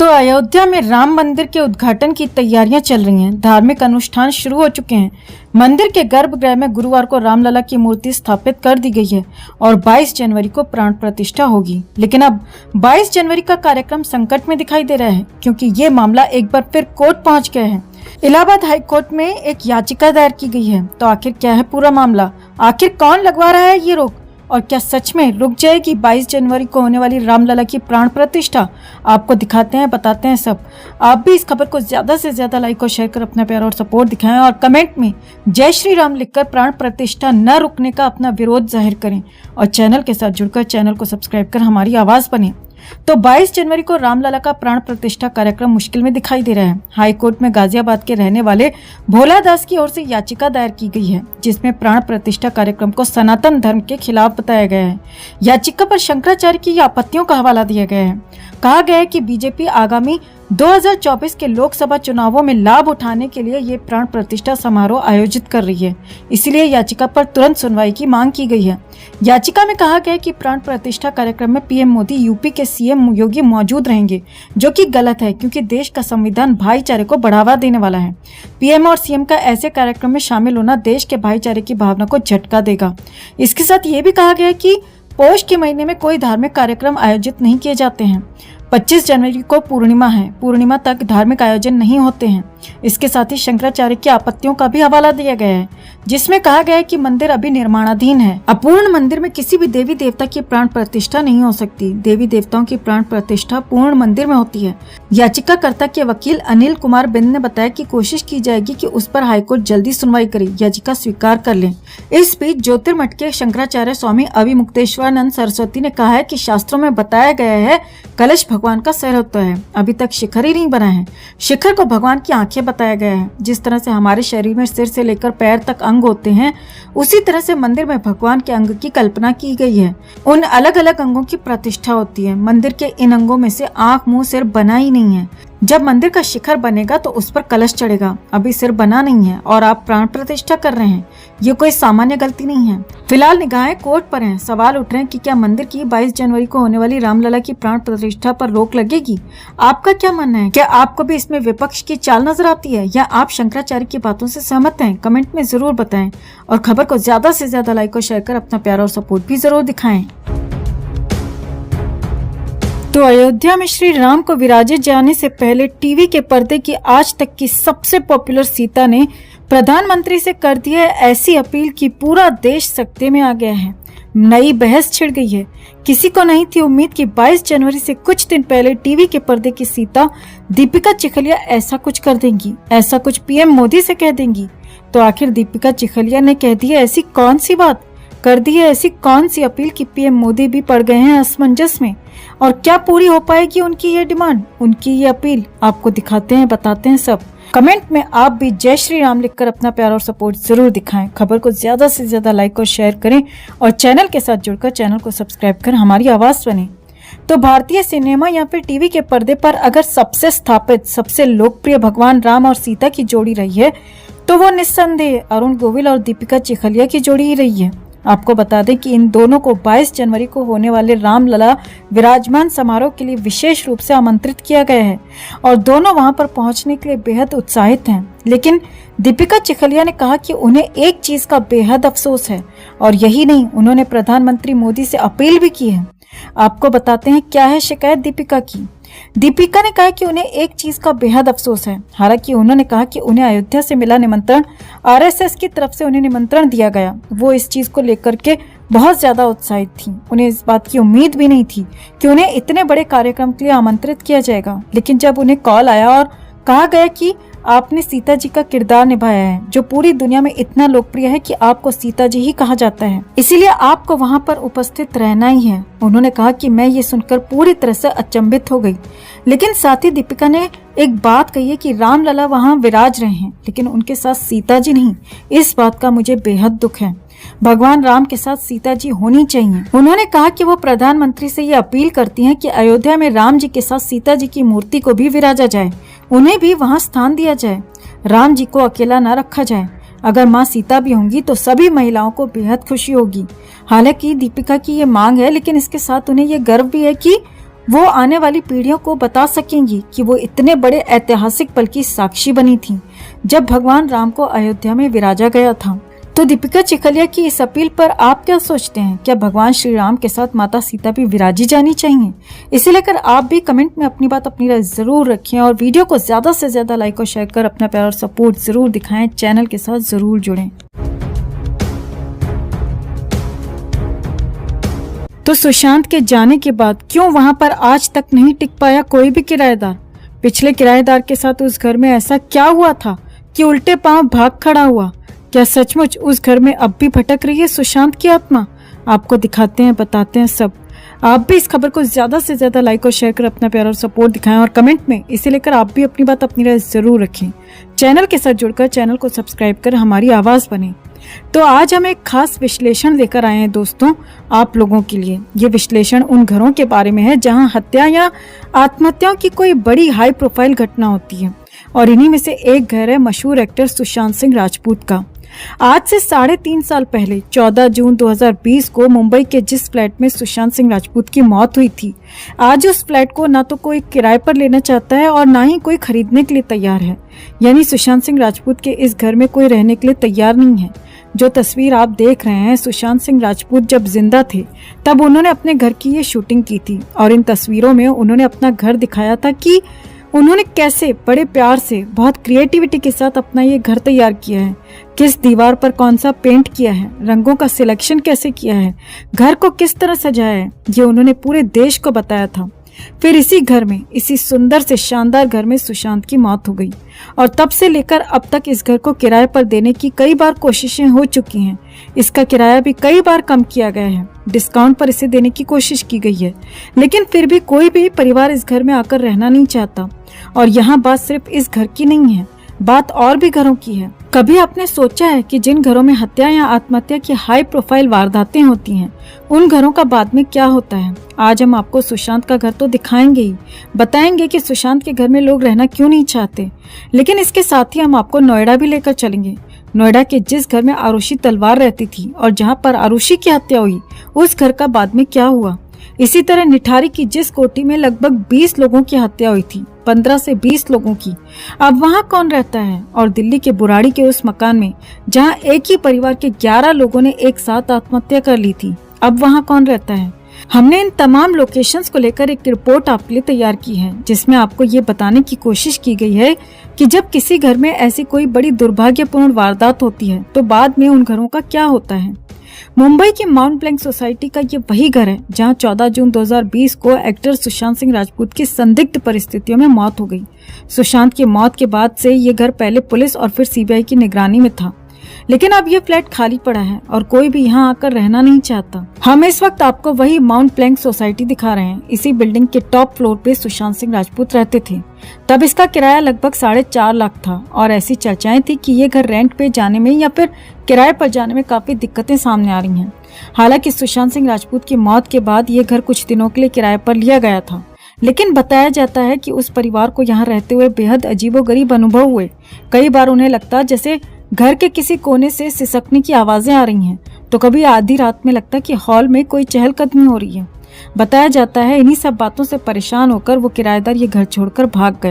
तो अयोध्या में राम मंदिर के उद्घाटन की तैयारियां चल रही हैं। धार्मिक अनुष्ठान शुरू हो चुके हैं। मंदिर के गर्भगृह में गुरुवार को रामलला की मूर्ति स्थापित कर दी गई है और 22 जनवरी को प्राण प्रतिष्ठा होगी। लेकिन अब 22 जनवरी का कार्यक्रम संकट में दिखाई दे रहा है, क्योंकि ये मामला एक बार फिर कोर्ट पहुंच गया है। इलाहाबाद हाई कोर्ट में एक याचिका दायर की गई है। तो आखिर क्या है पूरा मामला? आखिर कौन लगवा रहा है ये रोक, और क्या सच में रुक जाएगी 22 जनवरी को होने वाली रामलला की प्राण प्रतिष्ठा? आपको दिखाते हैं, बताते हैं सब। आप भी इस खबर को ज्यादा से ज्यादा लाइक और शेयर कर अपना प्यार और सपोर्ट दिखाएं, और कमेंट में जय श्री राम लिखकर प्राण प्रतिष्ठा न रुकने का अपना विरोध जाहिर करें, और चैनल के साथ जुड़कर चैनल को सब्सक्राइब कर हमारी आवाज बने। तो 22 जनवरी को रामलला का प्राण प्रतिष्ठा कार्यक्रम मुश्किल में दिखाई दे रहा है। हाई कोर्ट में गाजियाबाद के रहने वाले भोला दास की ओर से याचिका दायर की गई है, जिसमें प्राण प्रतिष्ठा कार्यक्रम को सनातन धर्म के खिलाफ बताया गया है। याचिका पर शंकराचार्य की आपत्तियों का हवाला दिया गया है। कहा गया है कि बीजेपी आगामी 2024 के लोकसभा चुनावों में लाभ उठाने के लिए ये प्राण प्रतिष्ठा समारोह आयोजित कर रही है, इसलिए याचिका पर तुरंत सुनवाई की मांग की गई है। याचिका में कहा गया है कि प्राण प्रतिष्ठा कार्यक्रम में पीएम मोदी, यूपी के सीएम योगी मौजूद रहेंगे, जो कि गलत है, क्योंकि देश का संविधान भाईचारे को बढ़ावा देने वाला है। पीएम और सीएम का ऐसे कार्यक्रम में शामिल होना देश के भाईचारे की भावना को झटका देगा। इसके साथ ये भी कहा गया है कि पौष के महीने में कोई धार्मिक कार्यक्रम आयोजित नहीं किए जाते हैं। 25 जनवरी को पूर्णिमा है, पूर्णिमा तक धार्मिक आयोजन नहीं होते हैं। इसके साथ ही शंकराचार्य की आपत्तियों का भी हवाला दिया गया है, जिसमें कहा गया है कि मंदिर अभी निर्माणाधीन है। अपूर्ण मंदिर में किसी भी देवी देवता की प्राण प्रतिष्ठा नहीं हो सकती। देवी देवताओं की प्राण प्रतिष्ठा पूर्ण मंदिर में होती है। याचिकाकर्ता के वकील अनिल कुमार बिंद ने बताया कि कोशिश की जाएगी कि उस पर हाईकोर्ट जल्दी सुनवाई करे, याचिका स्वीकार कर ले। इस बीच ज्योतिर्मठ के शंकराचार्य स्वामी अविमुक्तेश्वरानंद सरस्वती ने कहा है कि शास्त्रों में बताया गया है कलश भगवान का सिर होता है, अभी तक शिखर ही नहीं बना है। शिखर को भगवान की आंखें बताया गया है। जिस तरह से हमारे शरीर में सिर से लेकर पैर तक अंग होते हैं, उसी तरह से मंदिर में भगवान के अंग की कल्पना की गई है। उन अलग अलग अंगों की प्रतिष्ठा होती है। मंदिर के इन अंगों में से आंख, मुंह, सिर बना ही नहीं है। जब मंदिर का शिखर बनेगा तो उस पर कलश चढ़ेगा। अभी सिर बना नहीं है और आप प्राण प्रतिष्ठा कर रहे हैं। ये कोई सामान्य गलती नहीं है। फिलहाल निगाहें कोर्ट पर हैं। सवाल उठ रहे हैं कि क्या मंदिर की 22 जनवरी को होने वाली रामलला की प्राण प्रतिष्ठा पर रोक लगेगी? आपका क्या मानना है? क्या आपको भी इसमें विपक्ष की चाल नजर आती है, या आप शंकराचार्य की बातों से सहमत हैं? कमेंट में जरूर बताएं, और खबर को ज्यादा से ज्यादा लाइक और शेयर कर अपना प्यार और सपोर्ट भी जरूर दिखाएं। तो अयोध्या में श्री राम को विराजे जाने से पहले टीवी के पर्दे की आज तक की सबसे पॉपुलर सीता ने प्रधानमंत्री से कर दी है ऐसी अपील कि पूरा देश सकते में आ गया है। नई बहस छिड़ गई है। किसी को नहीं थी उम्मीद कि 22 जनवरी से कुछ दिन पहले टीवी के पर्दे की सीता दीपिका चिखलिया ऐसा कुछ कर देंगी, ऐसा कुछ पीएम मोदी से कह देंगी। तो आखिर दीपिका चिखलिया ने कह दी है ऐसी कौन सी बात, कर दी है ऐसी कौन सी अपील कि पीएम मोदी भी पड़ गए हैं असमंजस में? और क्या पूरी हो पाएगी उनकी ये डिमांड, उनकी ये अपील? आपको दिखाते हैं, बताते हैं सब। कमेंट में आप भी जय श्री राम लिखकर अपना प्यार और सपोर्ट जरूर दिखाएं। खबर को ज्यादा से ज्यादा लाइक और शेयर करें, और चैनल के साथ जुड़कर चैनल को सब्सक्राइब कर हमारी आवाज बने। तो भारतीय सिनेमा या फिर टीवी के पर्दे पर अगर सबसे स्थापित, सबसे लोकप्रिय भगवान राम और सीता की जोड़ी रही है, तो वो निस्संदेह अरुण गोविल और दीपिका चिखलिया की जोड़ी ही रही है। आपको बता दें कि इन दोनों को 22 जनवरी को होने वाले रामलला विराजमान समारोह के लिए विशेष रूप से आमंत्रित किया गया है, और दोनों वहां पर पहुंचने के लिए बेहद उत्साहित हैं। लेकिन दीपिका चिखलिया ने कहा कि उन्हें एक चीज का बेहद अफसोस है, और यही नहीं, उन्होंने प्रधानमंत्री मोदी से अपील भी की है। आपको बताते हैं क्या है शिकायत दीपिका की। दीपिका ने कहा कि उन्हें एक चीज का बेहद अफसोस है। हालांकि उन्होंने कहा कि उन्हें अयोध्या से मिला निमंत्रण आरएसएस की तरफ से उन्हें निमंत्रण दिया गया। वो इस चीज को लेकर के बहुत ज्यादा उत्साहित थी। उन्हें इस बात की उम्मीद भी नहीं थी कि उन्हें इतने बड़े कार्यक्रम के लिए आमंत्रित किया जाएगा। लेकिन जब उन्हें कॉल आया और कहा गया कि आपने सीता जी का किरदार निभाया है, जो पूरी दुनिया में इतना लोकप्रिय है कि आपको सीता जी ही कहा जाता है, इसीलिए आपको वहां पर उपस्थित रहना ही है। उन्होंने कहा कि मैं ये सुनकर पूरी तरह से अचंभित हो गई। लेकिन साथ ही दीपिका ने एक बात कही है कि रामलला वहां विराज रहे हैं, लेकिन उनके साथ सीता जी नहीं। इस बात का मुझे बेहद दुख है। भगवान राम के साथ सीता जी होनी चाहिए। उन्होंने कहा कि वो प्रधानमंत्री से ये अपील करती हैं कि अयोध्या में राम जी के साथ सीता जी की मूर्ति को भी विराजा जाए, उन्हें भी वहां स्थान दिया जाए। राम जी को अकेला न रखा जाए। अगर माँ सीता भी होंगी तो सभी महिलाओं को बेहद खुशी होगी। हालांकि दीपिका की ये मांग है, लेकिन इसके साथ उन्हें ये गर्व भी है कि वो आने वाली पीढ़ियों को बता सकेंगी कि वो इतने बड़े ऐतिहासिक पल की साक्षी बनी थी जब भगवान राम को अयोध्या में विराजा गया था। तो दीपिका चिखलिया की इस अपील पर आप क्या सोचते हैं? क्या भगवान श्री राम के साथ माता सीता भी विराजी जानी चाहिए? इसे लेकर आप भी कमेंट में अपनी बात, अपनी राय जरूर रखें और वीडियो को ज्यादा से ज्यादा लाइक और शेयर कर अपना प्यार और सपोर्ट जरूर दिखाएं। चैनल के साथ जरूर जुड़ें। तो सुशांत के जाने के बाद क्यों वहां पर आज तक नहीं टिक पाया कोई भी किराएदार? पिछले किराएदार के साथ उस घर में ऐसा क्या हुआ था कि उल्टे पांव भाग खड़ा हुआ? क्या सचमुच उस घर में अब भी भटक रही है सुशांत की आत्मा? आपको दिखाते हैं, बताते हैं सब। आप भी इस खबर को ज्यादा से ज्यादा लाइक और शेयर कर अपना प्यार और सपोर्ट दिखाएं और कमेंट में इसे लेकर आप भी अपनी बात, अपनी राय जरूर रखें। चैनल के साथ जुड़कर चैनल को सब्सक्राइब कर हमारी आवाज बने। तो आज हम एक खास विश्लेषण लेकर आए हैं दोस्तों आप लोगों के लिए। ये विश्लेषण उन घरों के बारे में है जहां हत्या या आत्महत्याओं की कोई बड़ी हाई प्रोफाइल घटना होती है, और इन्हीं में से एक घर है मशहूर एक्टर सुशांत सिंह राजपूत का। आज से 3.5 साल पहले 14 जून 2020 को मुंबई के जिस फ्लैट में सुशांत सिंह राजपूत की मौत हुई थी, आज उस फ्लैट को ना तो कोई किराए पर लेना चाहता है और ना ही कोई खरीदने के लिए तैयार है। यानी सुशांत सिंह राजपूत के इस घर में कोई रहने के लिए तैयार नहीं है। जो तस्वीर आप देख रहे हैं, सुशांत सिंह राजपूत जब जिंदा थे तब उन्होंने अपने घर की ये शूटिंग की थी, और इन तस्वीरों में उन्होंने अपना घर दिखाया था कि उन्होंने कैसे बड़े प्यार से, बहुत क्रिएटिविटी के साथ अपना ये घर तैयार किया है। किस दीवार पर कौन सा पेंट किया है, रंगों का सिलेक्शन कैसे किया है, घर को किस तरह सजाया है, ये उन्होंने पूरे देश को बताया था। फिर इसी घर में, इसी सुंदर से शानदार घर में सुशांत की मौत हो गई, और तब से लेकर अब तक इस घर को किराए पर देने की कई बार कोशिशें हो चुकी हैं। इसका किराया भी कई बार कम किया गया है, डिस्काउंट पर इसे देने की कोशिश की गई है, लेकिन फिर भी कोई भी परिवार इस घर में आकर रहना नहीं चाहता। और यहाँ बात सिर्फ इस घर की नहीं है, बात और भी घरों की है। कभी आपने सोचा है कि जिन घरों में हत्या या आत्महत्या की हाई प्रोफाइल वारदातें होती हैं, उन घरों का बाद में क्या होता है? आज हम आपको सुशांत का घर तो दिखाएंगे ही, बताएंगे कि सुशांत के घर में लोग रहना क्यों नहीं चाहते, लेकिन इसके साथ ही हम आपको नोएडा भी लेकर चलेंगे। नोएडा के जिस घर में आरुषि तलवार रहती थी और जहां पर आरुषि की हत्या हुई, उस घर का बाद में क्या हुआ। इसी तरह निठारी की जिस कोठी में लगभग 20 लोगों की हत्या हुई थी, 15 से 20 लोगों की, अब वहां कौन रहता है? और दिल्ली के बुराड़ी के उस मकान में जहां एक ही परिवार के 11 लोगों ने एक साथ आत्महत्या कर ली थी, अब वहां कौन रहता है? हमने इन तमाम लोकेशंस को लेकर एक रिपोर्ट आपके लिए तैयार की है, जिसमें आपको ये बताने की कोशिश की गई है कि जब किसी घर में ऐसी कोई बड़ी दुर्भाग्यपूर्ण वारदात होती है तो बाद में उन घरों का क्या होता है। मुंबई की माउंट ब्लैंक सोसाइटी का ये वही घर है जहां 14 जून 2020 को एक्टर सुशांत सिंह राजपूत की संदिग्ध परिस्थितियों में मौत हो गई। सुशांत की मौत के बाद से ये घर पहले पुलिस और फिर सीबीआई की निगरानी में था, लेकिन अब ये फ्लैट खाली पड़ा है और कोई भी यहाँ आकर रहना नहीं चाहता। हम इस वक्त आपको वही माउंट ब्लैंक सोसाइटी दिखा रहे हैं। इसी बिल्डिंग के टॉप फ्लोर पे सुशांत सिंह राजपूत रहते थे। तब इसका किराया लगभग 4.5 लाख था, और ऐसी चर्चाएं थी कि ये घर रेंट पे जाने में या फिर किराए पर जाने में काफी दिक्कतें सामने आ रही हैं। हालांकि सुशांत सिंह राजपूत की मौत के बाद ये घर कुछ दिनों के लिए किराए पर लिया गया था, लेकिन बताया जाता है कि उस परिवार को यहाँ रहते हुए बेहद अजीबोगरीब अनुभव हुए। कई बार उन्हें लगता जैसे घर के किसी कोने से सिसकने की आवाजें आ रही हैं, तो कभी आधी रात में लगता कि हॉल में कोई चहलकदमी हो रही है। बताया जाता है इन्हीं सब बातों से परेशान होकर वो किराएदार ये घर छोड़कर भाग गया।